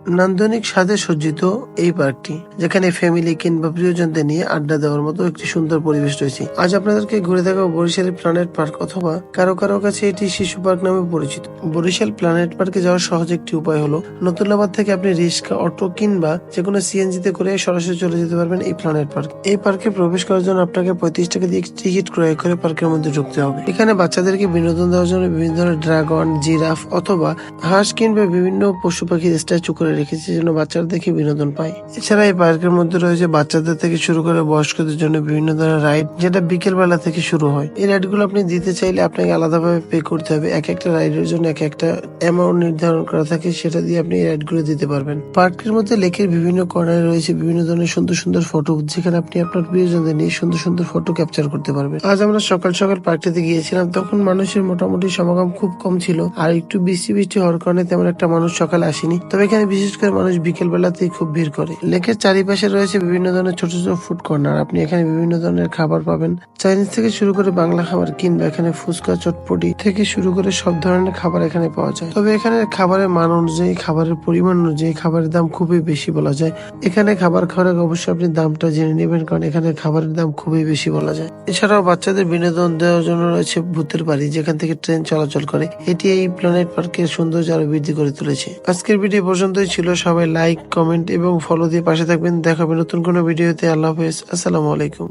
নান্দনিক স্বাদে সজ্জিত এই পার্কটি, যেখানে ফ্যামিলি কিংবা প্রিয়জনদের নিয়ে আড্ডা দেওয়ার মতো একটি সুন্দর পরিবেশ রয়েছে। আজ আপনাদেরকে ঘুরে দেখাবো বরিশালের প্ল্যানেট পার্ক, অথবা কারো কারো কাছে এটি শিশু পার্ক নামে পরিচিত। বরিশাল প্ল্যানেট পার্কে যাওয়ার সহজ একটি উপায় হলো নতুল্লাবাদ থেকে আপনি রিক্সা, অটো কিংবা যেকোনো সিএনজি তে করে সরাসরি চলে যেতে পারবেন এই প্ল্যানেট পার্ক। এই পার্কে প্রবেশ করার জন্য আপনাকে 35 টাকা দিয়ে টিকিট ক্রয় করে পার্কের মধ্যে ঢুকতে হবে। এখানে বাচ্চাদেরকে বিনোদন দেওয়ার জন্য বিভিন্ন ধরনের ড্রাগন, জিরাফ অথবা হাঁস কিংবা বিভিন্ন পশু পাখির স্ট্যাচু করে রেখেছে, যেন বাচ্চারা দেখে বিনোদন পায়। এছাড়া এই পার্কের মধ্যে রয়েছে বাচ্চাদের থেকে শুরু করে বয়স্কদের জন্য বিভিন্ন ধরনের রাইড, যেটা বিকেল বেলা থেকে শুরু হয়। এই রাইড গুলো আপনি দিতে চাইলে আপনাকে আলাদাভাবে পে করতে হবে। এক একটা রাইডের জন্য এক একটা অ্যামাউন্ট নির্ধারণ করা থাকে, সেটা দিয়ে আপনি এই রাইড গুলো দিতে পারবেন। পার্কের মধ্যে লেকের বিভিন্ন কর্নারে রয়েছে বিভিন্ন ধরনের সুন্দর সুন্দর ফটো, যেখানে আপনি আপনার প্রিয়জনদের নিয়ে সুন্দর সুন্দর ফটো ক্যাপচার করতে পারবেন। আজ আমরা সকাল সকাল পার্কটিতে গিয়েছিলাম, তখন মানুষের মোটামুটি সমাগম খুব কম ছিল, আর একটু বৃষ্টি বৃষ্টি হওয়ার কারণে তেমন একটা মানুষ সকালে আসেনি। তবে এখানে বিশেষ করে মানুষ বিকেল বেলাতেই খুব ভিড় করে। লেকের চারিপাশে রয়েছে বিভিন্ন ধরনের ছোট ছোট ফুড কর্নার, আপনি এখানে বিভিন্ন ধরনের খাবার পাবেন, চাইনিজ থেকে শুরু করে বাংলা খাবার কিংবা এখানে ফুচকা, চটপটি থেকে শুরু করে সব ধরনের খাবার এখানে পাওয়া যায়। তবে এখানে খাবারের মান অনুযায়ী, খাবারের পরিমাণ অনুযায়ী খাবারের দাম খুবই বেশি বলা যায়। এখানে খাবার খাওয়ার আগে অবশ্যই আপনি দামটা জেনে নেবেন, কারণ এখানে খাবারের দাম খুবই বেশি বলা যায়। এছাড়াও বাচ্চাদের বিনোদন দেওয়ার জন্য রয়েছে ভূতের বাড়ি, যেখান থেকে ট্রেন চলাচল করে। এটি এই প্ল্যানেট পার্কের সৌন্দর্য আরো বৃদ্ধি করে তুলেছে। আজকের ভিডিও পর্যন্তই ছিল। সবাই লাইক, কমেন্ট এবং ফলো দিয়ে পাশে থাকবেন। দেখাবে নতুন কোনো ভিডিওতে। আল্লাহ হাফেজ, আসসালামু আলাইকুম।